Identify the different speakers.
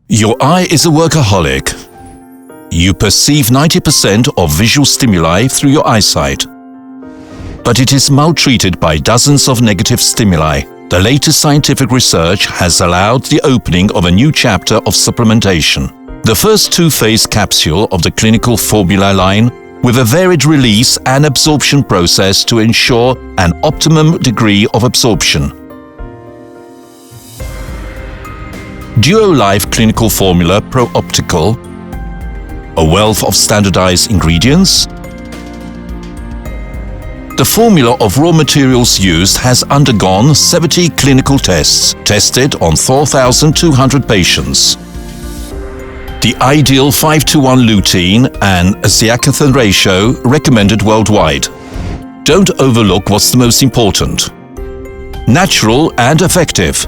Speaker 1: Your eye is a workaholic. You perceive 90% of visual stimuli through your eyesight. But it is maltreated by dozens of negative stimuli. The latest scientific research has allowed the opening of a new chapter of supplementation. The first two-phase capsule of the clinical formula line with a varied release and absorption process to ensure an optimum degree of absorption. DuoLife Clinical Formula ProOptical, a wealth of standardized ingredients. The formula of raw materials used has undergone 70 clinical tests, tested on 4,200 patients. The ideal 5:1 lutein and zeaxanthin ratio recommended worldwide. Don't overlook what's the most important. Natural and effective.